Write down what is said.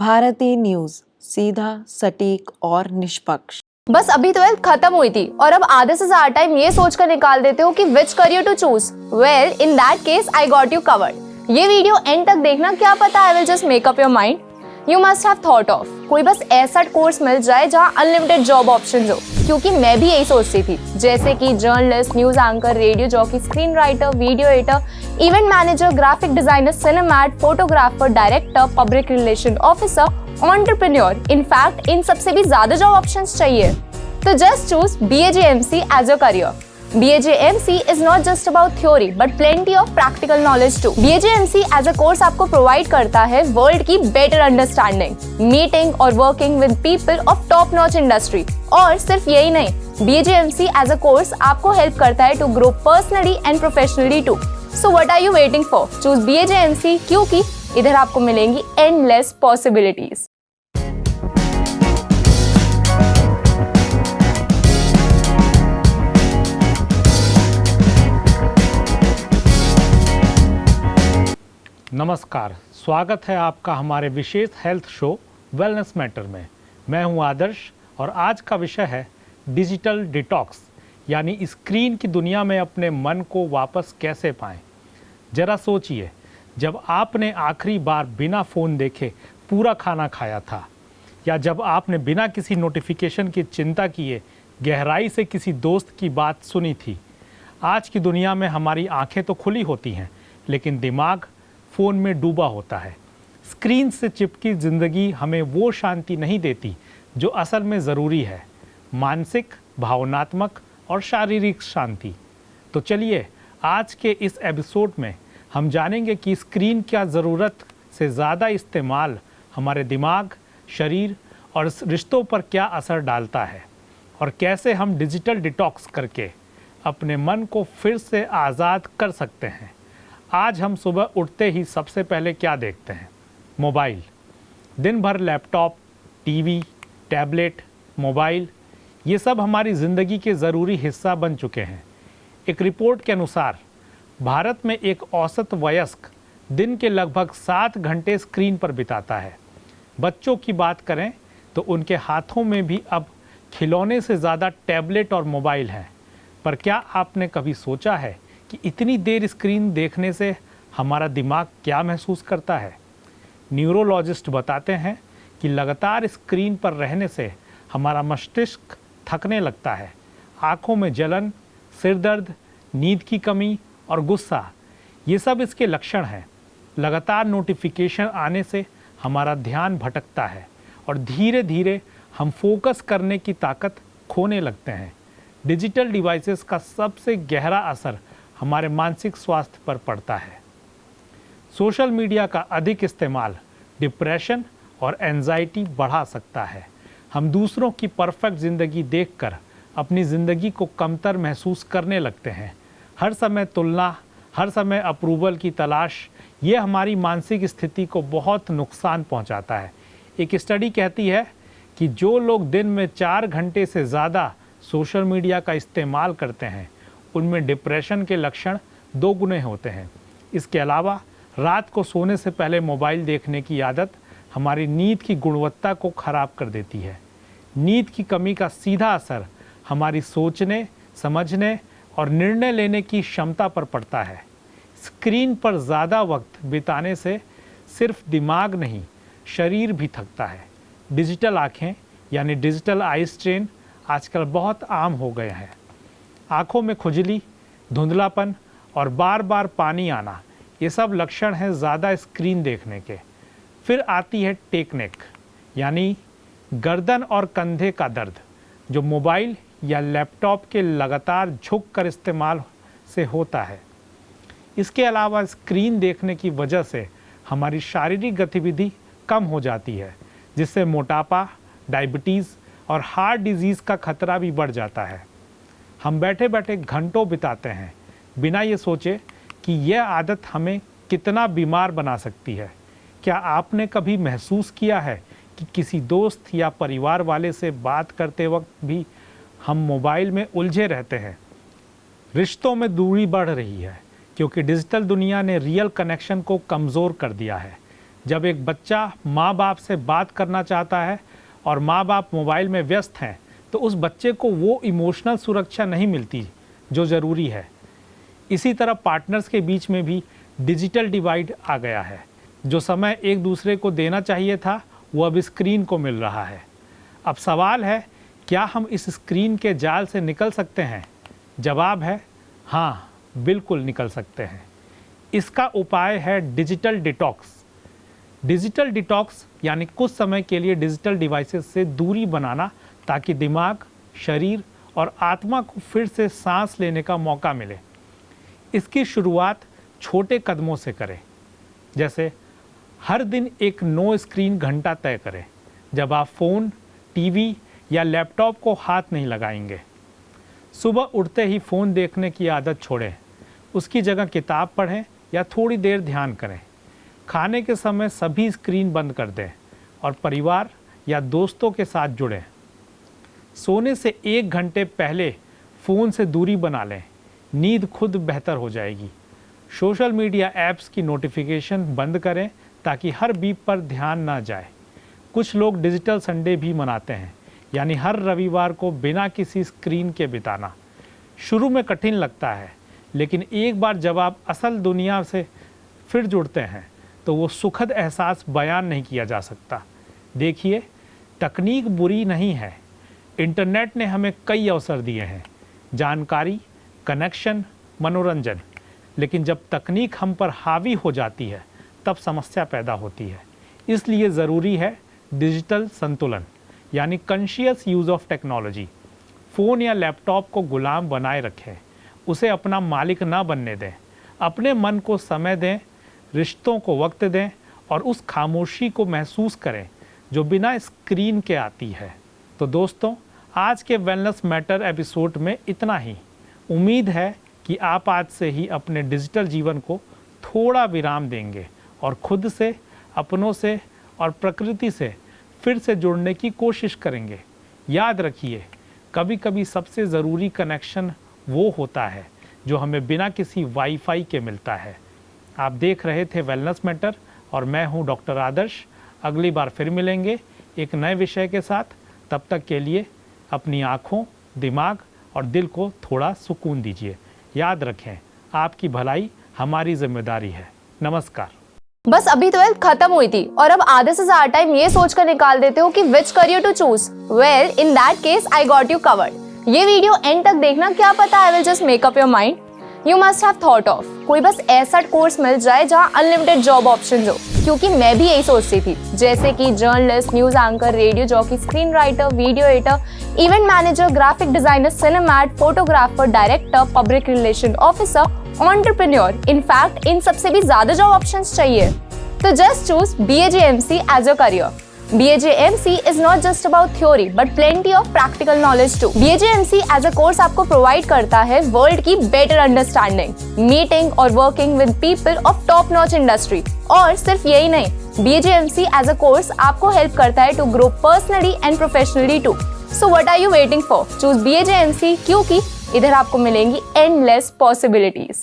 भारतीय न्यूज, सीधा, सटीक और निष्पक्ष। बस अभी 12th खत्म हुई थी और अब आधे से ज्यादा टाइम ये सोचकर निकाल देते हो कि which career to choose. Well, in that case I got you covered. ये वीडियो एंड तक देखना, क्या पता I will just make up your mind. You must have thought of कोई बस ऐसा कोर्स मिल जाए जहाँ अनलिमिटेड जॉब ऑप्शन हो, क्योंकि मैं भी यही सोचती थी। जैसे कि journalist, news anchor, radio jockey, screen writer, video editor, event manager, graphic designer, cinemat, photographer, director, public relation officer, entrepreneur. In fact इन सबसे भी ज्यादा जॉब ऑप्शंस चाहिए। तो just choose BAJMC as your career. BAJMC is not just about theory but plenty of practical knowledge too. BAJMC as a course आपको provide करता है world की बेटर अंडरस्टैंडिंग, मीटिंग और working with people of top notch industry. और सिर्फ यही नहीं, BAJMC as a course आपको हेल्प करता है to grow personally and professionally too. So what are you waiting for? Choose BAJMC, क्योंकि इधर आपको मिलेंगी एंडलेस पॉसिबिलिटीज। नमस्कार, स्वागत है आपका हमारे विशेष हेल्थ शो वेलनेस मैटर में। मैं हूं आदर्श और आज का विषय है डिजिटल डिटॉक्स, यानी स्क्रीन की दुनिया में अपने मन को वापस कैसे पाएं। जरा सोचिए, जब आपने आखिरी बार बिना फ़ोन देखे पूरा खाना खाया था, या जब आपने बिना किसी नोटिफिकेशन की चिंता किए गहराई से किसी दोस्त की बात सुनी थी। आज की दुनिया में हमारी आंखें तो खुली होती हैं, लेकिन दिमाग फ़ोन में डूबा होता है। स्क्रीन से चिपकी ज़िंदगी हमें वो शांति नहीं देती जो असल में ज़रूरी है, मानसिक, भावनात्मक और शारीरिक शांति। तो चलिए, आज के इस एपिसोड में हम जानेंगे कि स्क्रीन का ज़रूरत से ज़्यादा इस्तेमाल हमारे दिमाग, शरीर और रिश्तों पर क्या असर डालता है, और कैसे हम डिजिटल डिटॉक्स करके अपने मन को फिर से आज़ाद कर सकते हैं। आज हम सुबह उठते ही सबसे पहले क्या देखते हैं? मोबाइल। दिन भर लैपटॉप, टीवी, टैबलेट, मोबाइल, ये सब हमारी ज़िंदगी के ज़रूरी हिस्सा बन चुके हैं। एक रिपोर्ट के अनुसार भारत में एक औसत वयस्क दिन के लगभग 7 घंटे स्क्रीन पर बिताता है। बच्चों की बात करें तो उनके हाथों में भी अब खिलौने से ज़्यादा टैबलेट और मोबाइल हैं। पर क्या आपने कभी सोचा है कि इतनी देर स्क्रीन देखने से हमारा दिमाग क्या महसूस करता है? न्यूरोलॉजिस्ट बताते हैं कि लगातार स्क्रीन पर रहने से हमारा मस्तिष्क थकने लगता है। आँखों में जलन, सिर दर्द, नींद की कमी और गुस्सा, ये सब इसके लक्षण हैं। लगातार नोटिफिकेशन आने से हमारा ध्यान भटकता है और धीरे धीरे हम फोकस करने की ताकत खोने लगते हैं। डिजिटल डिवाइसेस का सबसे गहरा असर हमारे मानसिक स्वास्थ्य पर पड़ता है। सोशल मीडिया का अधिक इस्तेमाल डिप्रेशन और एंजाइटी बढ़ा सकता है। हम दूसरों की परफेक्ट ज़िंदगी देखकर अपनी ज़िंदगी को कमतर महसूस करने लगते हैं। हर समय तुलना, हर समय अप्रूवल की तलाश, ये हमारी मानसिक स्थिति को बहुत नुकसान पहुंचाता है। एक स्टडी कहती है कि जो लोग दिन में 4 घंटे से ज़्यादा सोशल मीडिया का इस्तेमाल करते हैं, उनमें डिप्रेशन के लक्षण 2 गुने होते हैं। इसके अलावा रात को सोने से पहले मोबाइल देखने की आदत हमारी नींद की गुणवत्ता को खराब कर देती है। नींद की कमी का सीधा असर हमारी सोचने, समझने और निर्णय लेने की क्षमता पर पड़ता है। स्क्रीन पर ज़्यादा वक्त बिताने से सिर्फ दिमाग नहीं, शरीर भी थकता है। डिजिटल आँखें यानी डिजिटल आई स्ट्रेन आजकल बहुत आम हो गए हैं। आँखों में खुजली, धुंधलापन और बार बार पानी आना, ये सब लक्षण हैं ज़्यादा स्क्रीन देखने के। फिर आती है टेक नेक, यानी गर्दन और कंधे का दर्द, जो मोबाइल या लैपटॉप के लगातार झुककर इस्तेमाल से होता है। इसके अलावा स्क्रीन देखने की वजह से हमारी शारीरिक गतिविधि कम हो जाती है, जिससे मोटापा, डायबिटीज़ और हार्ट डिजीज़ का खतरा भी बढ़ जाता है। हम बैठे बैठे घंटों बिताते हैं बिना ये सोचे कि यह आदत हमें कितना बीमार बना सकती है। क्या आपने कभी महसूस किया है कि किसी दोस्त या परिवार वाले से बात करते वक्त भी हम मोबाइल में उलझे रहते हैं? रिश्तों में दूरी बढ़ रही है क्योंकि डिजिटल दुनिया ने रियल कनेक्शन को कमज़ोर कर दिया है। जब एक बच्चा माँ बाप से बात करना चाहता है और माँ बाप मोबाइल में व्यस्त हैं, तो उस बच्चे को वो इमोशनल सुरक्षा नहीं मिलती जो ज़रूरी है। इसी तरह पार्टनर्स के बीच में भी डिजिटल डिवाइड आ गया है। जो समय एक दूसरे को देना चाहिए था वो अब स्क्रीन को मिल रहा है। अब सवाल है, क्या हम इस स्क्रीन के जाल से निकल सकते हैं? जवाब है हाँ, बिल्कुल निकल सकते हैं। इसका उपाय है डिजिटल डिटॉक्स। डिजिटल डिटॉक्स यानी कुछ समय के लिए डिजिटल डिवाइसेस से दूरी बनाना, ताकि दिमाग, शरीर और आत्मा को फिर से सांस लेने का मौका मिले। इसकी शुरुआत छोटे कदमों से करें, जैसे हर दिन एक नो स्क्रीन घंटा तय करें जब आप फ़ोन, टीवी या लैपटॉप को हाथ नहीं लगाएंगे। सुबह उठते ही फ़ोन देखने की आदत छोड़ें, उसकी जगह किताब पढ़ें या थोड़ी देर ध्यान करें। खाने के समय सभी स्क्रीन बंद कर दें और परिवार या दोस्तों के साथ जुड़ें। सोने से 1 घंटे पहले फ़ोन से दूरी बना लें, नींद खुद बेहतर हो जाएगी। सोशल मीडिया ऐप्स की नोटिफिकेशन बंद करें ताकि हर बीप पर ध्यान ना जाए। कुछ लोग डिजिटल संडे भी मनाते हैं, यानी हर रविवार को बिना किसी स्क्रीन के बिताना। शुरू में कठिन लगता है, लेकिन एक बार जब आप असल दुनिया से फिर जुड़ते हैं तो वो सुखद एहसास बयान नहीं किया जा सकता। देखिए, तकनीक बुरी नहीं है। इंटरनेट ने हमें कई अवसर दिए हैं, जानकारी, कनेक्शन, मनोरंजन। लेकिन जब तकनीक हम पर हावी हो जाती है तब समस्या पैदा होती है। इसलिए ज़रूरी है डिजिटल संतुलन, यानी conscious use of technology. Phone या लैपटॉप को गुलाम बनाए रखें, उसे अपना मालिक ना बनने दें। अपने मन को समय दें, रिश्तों को वक्त दें और उस खामोशी को महसूस करें जो बिना स्क्रीन के आती है। तो दोस्तों, आज के वेलनेस मैटर एपिसोड में इतना ही। उम्मीद है कि आप आज से ही अपने डिजिटल जीवन को थोड़ा विराम देंगे और खुद से, अपनों से और प्रकृति से फिर से जुड़ने की कोशिश करेंगे। याद रखिए, कभी कभी सबसे ज़रूरी कनेक्शन वो होता है जो हमें बिना किसी वाईफाई के मिलता है। आप देख रहे थे वेलनेस मैटर और मैं हूं डॉक्टर आदर्श। अगली बार फिर मिलेंगे एक नए विषय के साथ। तब तक के लिए अपनी आँखों, दिमाग और दिल को थोड़ा सुकून दीजिए। याद रखें, आपकी भलाई हमारी जिम्मेदारी है। नमस्कार। बस अभी 12th खत्म हुई थी और अब आधे से ज्यादा टाइम ये सोचकर निकाल देते हो कि which career to choose. Well, in that case I got you covered. ये वीडियो एंड तक देखना, क्या पता I will just make up your mind. You must have thought of कोई बस ऐसा कोर्स मिल जाए जहाँ अनलिमिटेड जॉब ऑप्शन हो, क्योंकि मैं भी यही सोचती थी। जैसे कि journalist, news anchor, radio jockey, screen writer, video editor, event manager, graphic designer, cinemat, photographer, director, public relation officer, entrepreneur. In fact इन सबसे भी ज्यादा जॉब ऑप्शंस चाहिए। तो just choose BAJMC as your career. BAJMC is not just about theory but plenty of practical knowledge too. BAJMC as a course आपको provide करता है world की better understanding, meeting और working with people of top notch industry। और सिर्फ यही नहीं, BAJMC as a course आपको help करता है to grow personally and professionally too. So what are you waiting for? Choose BAJMC, क्योंकि इधर आपको मिलेंगी endless possibilities.